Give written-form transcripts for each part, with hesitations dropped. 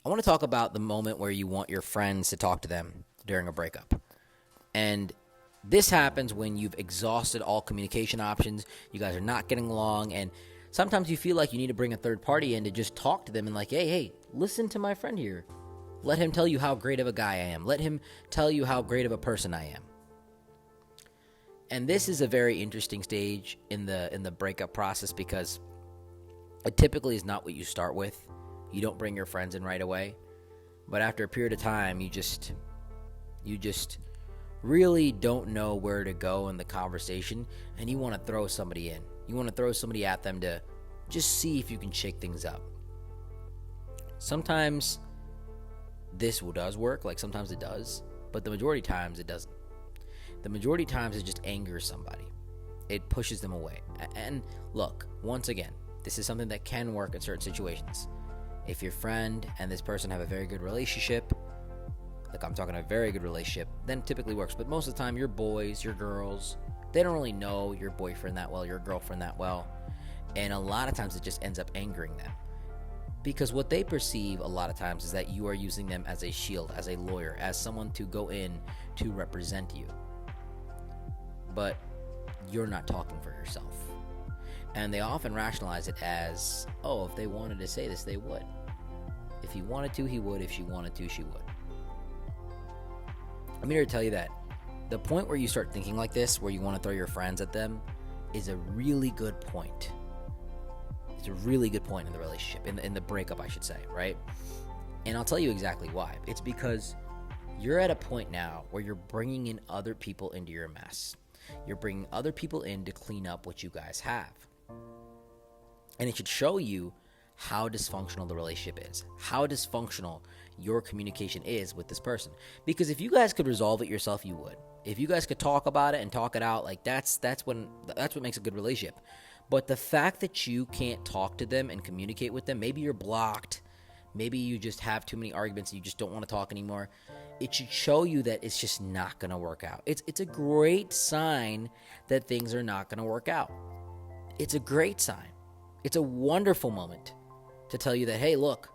I want to talk about the moment where you want your friends to talk to them during a breakup. And this happens when you've exhausted all communication options, you guys are not getting along, and sometimes you feel like you need to bring a third party in to just talk to them and, like, hey, listen to my friend here. Let him tell you how great of a guy I am. Let him tell you how great of a person I am. And this is a very interesting stage in the breakup process because it typically is not what you start with. You don't bring your friends in right away. But after a period of time, you just really don't know where to go in the conversation, and you want to throw somebody in. You want to throw somebody at them to just see if you can shake things up. Sometimes this does work, like sometimes it does, but the majority of times it doesn't. The majority of times it just angers somebody. It pushes them away. And look, once again, this is something that can work in certain situations. If your friend and this person have a very good relationship, like I'm talking a very good relationship, then it typically works. But most of the time, your boys, your girls, they don't really know your boyfriend that well, your girlfriend that well. And a lot of times it just ends up angering them. Because what they perceive a lot of times is that you are using them as a shield, as a lawyer, as someone to go in to represent you. But you're not talking for yourself. And they often rationalize it as, oh, if they wanted to say this, they would. If he wanted to, he would. If she wanted to, she would. I'm here to tell you that the point where you start thinking like this, where you want to throw your friends at them, is a really good point. It's a really good point in the relationship, in the breakup, I should say, right? And I'll tell you exactly why. It's because you're at a point now where you're bringing in other people into your mess. You're bringing other people in to clean up what you guys have. And it should show you how dysfunctional the relationship is, how dysfunctional your communication is with this person. Because if you guys could resolve it yourself, you would. If you guys could talk about it and talk it out, like that's what makes a good relationship. But the fact that you can't talk to them and communicate with them, maybe you're blocked, maybe you just have too many arguments and you just don't want to talk anymore, it should show you that it's just not going to work out. It's a great sign that things are not going to work out. It's a great sign. It's a wonderful moment to tell you that, hey, look,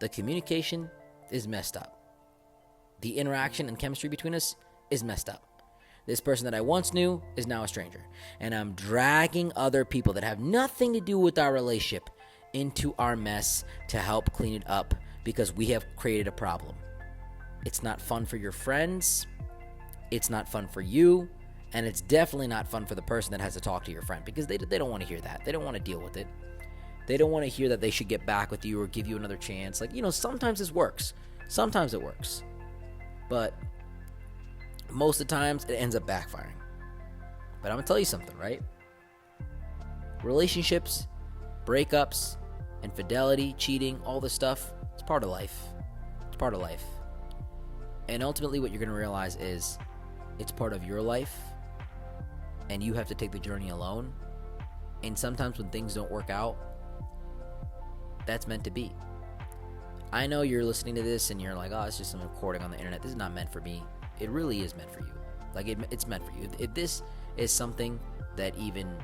the communication is messed up. The interaction and chemistry between us is messed up. This person that I once knew is now a stranger. And I'm dragging other people that have nothing to do with our relationship into our mess to help clean it up because we have created a problem. It's not fun for your friends. It's not fun for you. And it's definitely not fun for the person that has to talk to your friend because they don't want to hear that. They don't want to deal with it. They don't want to hear that they should get back with you or give you another chance. Like, sometimes this works. Sometimes it works. But most of the times it ends up backfiring. But I'm going to tell you something, right? Relationships, breakups, infidelity, cheating, all this stuff, it's part of life. It's part of life. And ultimately what you're going to realize is it's part of your life and you have to take the journey alone. And sometimes when things don't work out, that's meant to be. I know you're listening to this and you're like, oh, it's just some recording on the internet. This is not meant for me. It really is meant for you. Like, it's meant for you. If this is something that even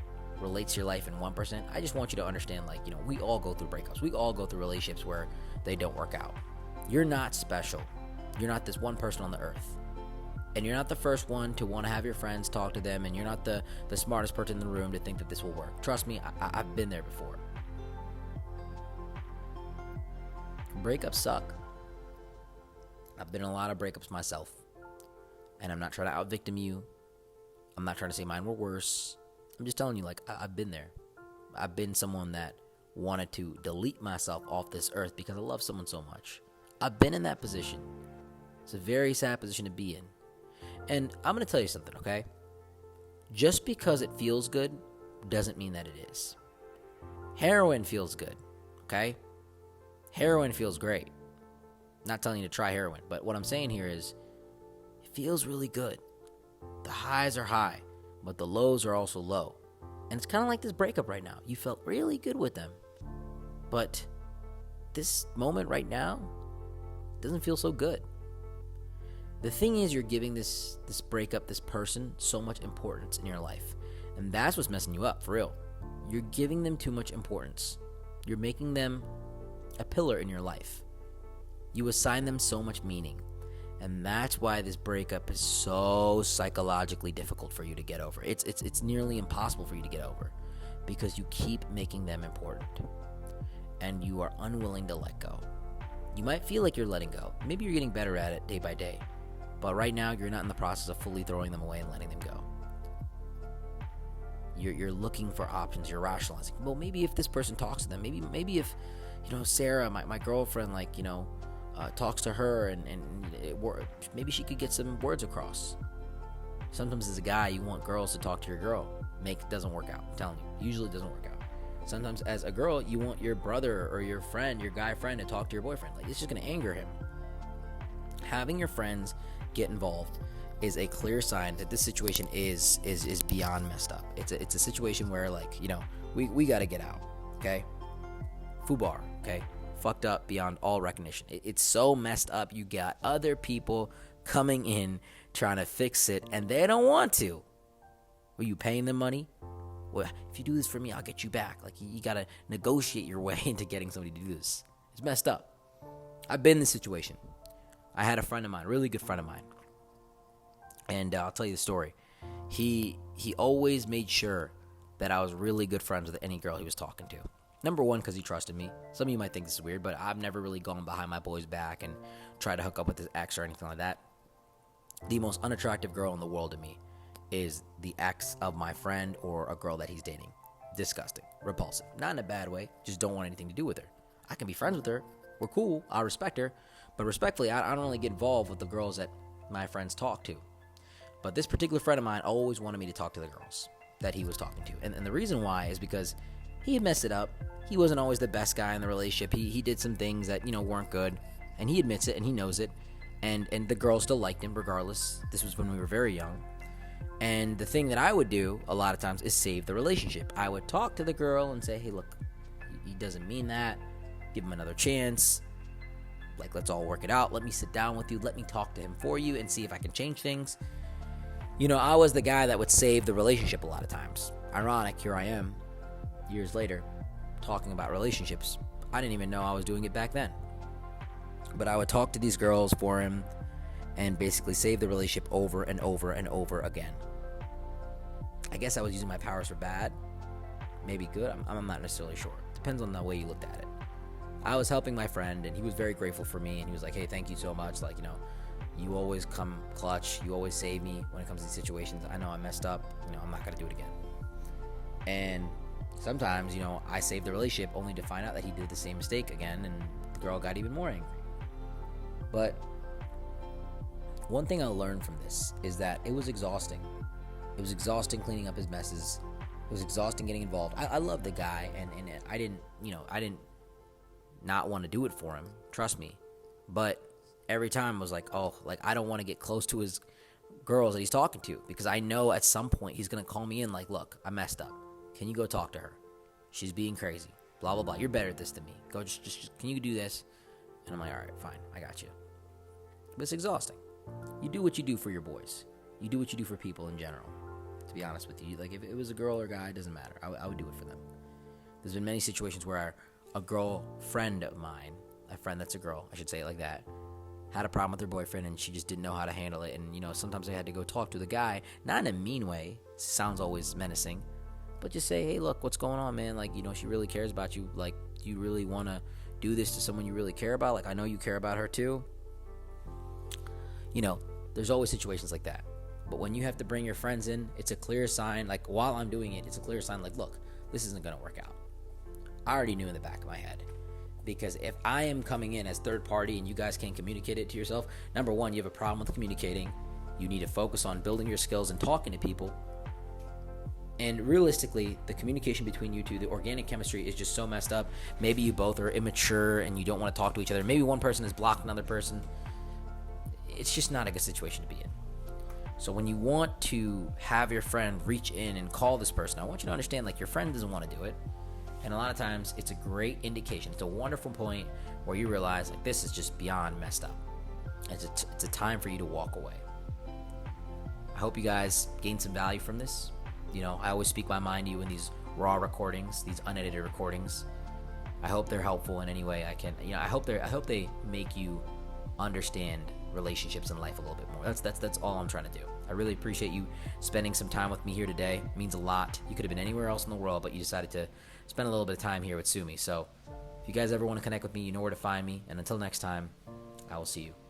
relates to your life in 1%, I just want you to understand, like, we all go through breakups. We all go through relationships where they don't work out. You're not special. You're not this one person on the earth. And you're not the first one to want to have your friends talk to them, and you're not the smartest person in the room to think that this will work. Trust me, I've been there before. Breakups suck. I've been in a lot of breakups myself. And I'm not trying to out-victim you. I'm not trying to say mine were worse. I'm just telling you, like, I've been there. I've been someone that wanted to delete myself off this earth because I love someone so much. I've been in that position. It's a very sad position to be in. And I'm going to tell you something, okay? Just because it feels good doesn't mean that it is. Heroin feels good, okay? Heroin feels great. Not telling you to try heroin, but what I'm saying here is it feels really good. The highs are high, but the lows are also low. And it's kind of like this breakup right now. You felt really good with them, but this moment right now doesn't feel so good. The thing is, you're giving this breakup, this person, so much importance in your life. And that's what's messing you up, for real. You're giving them too much importance. You're making them a pillar in your life. You assign them so much meaning. And that's why this breakup is so psychologically difficult for you to get over. It's nearly impossible for you to get over because you keep making them important and you are unwilling to let go. You might feel like you're letting go. Maybe you're getting better at it day by day. But right now, you're not in the process of fully throwing them away and letting them go. You're looking for options. You're rationalizing. Well, maybe if this person talks to them, maybe if, Sarah, my girlfriend, talks to her and maybe she could get some words across. Sometimes as a guy, you want girls to talk to your girl. It doesn't work out. I'm telling you, usually it doesn't work out. Sometimes as a girl, you want your brother or your friend, your guy friend, to talk to your boyfriend. It's just going to anger him. Having your friends get involved is a clear sign that this situation is beyond messed up. It's a situation where we got to get out. Okay, FUBAR. Okay, fucked up beyond all recognition. It's so messed up. You got other people coming in trying to fix it, and they don't want to. Were you paying them money? Well, if you do this for me, I'll get you back. You got to negotiate your way into getting somebody to do this. It's messed up. I've been in this situation. I had a friend of mine, a really good friend of mine. And I'll tell you the story. He always made sure that I was really good friends with any girl he was talking to. Number one, because he trusted me. Some of you might think this is weird, but I've never really gone behind my boy's back and tried to hook up with his ex or anything like that. The most unattractive girl in the world to me is the ex of my friend or a girl that he's dating. Disgusting. Repulsive. Not in a bad way. Just don't want anything to do with her. I can be friends with her. We're cool. I respect her. But respectfully, I don't really get involved with the girls that my friends talk to. But this particular friend of mine always wanted me to talk to the girls that he was talking to. And the reason why is because he had messed it up. He wasn't always the best guy in the relationship. He did some things that, weren't good. And he admits it and he knows it. And the girls still liked him regardless. This was when we were very young. And the thing that I would do a lot of times is save the relationship. I would talk to the girl and say, hey, look, he doesn't mean that. Give him another chance. Let's all work it out. Let me sit down with you. Let me talk to him for you and see if I can change things. I was the guy that would save the relationship a lot of times. Ironic, here I am, years later, talking about relationships. I didn't even know I was doing it back then. But I would talk to these girls for him and basically save the relationship over and over and over again. I guess I was using my powers for bad. Maybe good. I'm not necessarily sure. Depends on the way you looked at it. I was helping my friend, and he was very grateful for me, and he was like, hey, thank you so much. You always come clutch. You always save me when it comes to these situations. I know I messed up. I'm not going to do it again. And sometimes, I saved the relationship only to find out that he did the same mistake again, and the girl got even more angry. But one thing I learned from this is that it was exhausting. It was exhausting cleaning up his messes. It was exhausting getting involved. I love the guy, and I didn't not want to do it for him. Trust me. But every time I was I don't want to get close to his girls that he's talking to because I know at some point he's going to call me in look, I messed up. Can you go talk to her? She's being crazy. Blah, blah, blah. You're better at this than me. Go just can you do this? And I'm like, all right, fine. I got you. But it's exhausting. You do what you do for your boys. You do what you do for people in general. To be honest with you, if it was a girl or a guy, it doesn't matter. I would do it for them. There's been many situations where a girlfriend of mine, a friend that's a girl, I should say it like that, had a problem with her boyfriend and she just didn't know how to handle it. And, sometimes I had to go talk to the guy, not in a mean way. It sounds always menacing. But just say, hey, look, what's going on, man? She really cares about you. Do you really want to do this to someone you really care about? I know you care about her too. There's always situations like that. But when you have to bring your friends in, it's a clear sign. While I'm doing it, it's a clear sign. Look, this isn't going to work out. I already knew in the back of my head. Because if I am coming in as third party and you guys can't communicate it to yourself, number one, you have a problem with communicating. You need to focus on building your skills and talking to people. And realistically, the communication between you two, the organic chemistry is just so messed up. Maybe you both are immature and you don't want to talk to each other. Maybe one person has blocked another person. It's just not a good situation to be in. So when you want to have your friend reach in and call this person, I want you to understand your friend doesn't want to do it. And a lot of times it's a great indication. It's a wonderful point where you realize this is just beyond messed up. It's a time for you to walk away. I hope you guys gain some value from this. I always speak my mind to you in these raw recordings, these unedited recordings. I hope they're helpful in any way I can. I hope they make you understand relationships in life a little bit more. That's all I'm trying to do. I really appreciate you spending some time with me here today. It means a lot. You could have been anywhere else in the world, but you decided to spend a little bit of time here with Sumi. So if you guys ever want to connect with me, you know where to find me. And until next time, I will see you.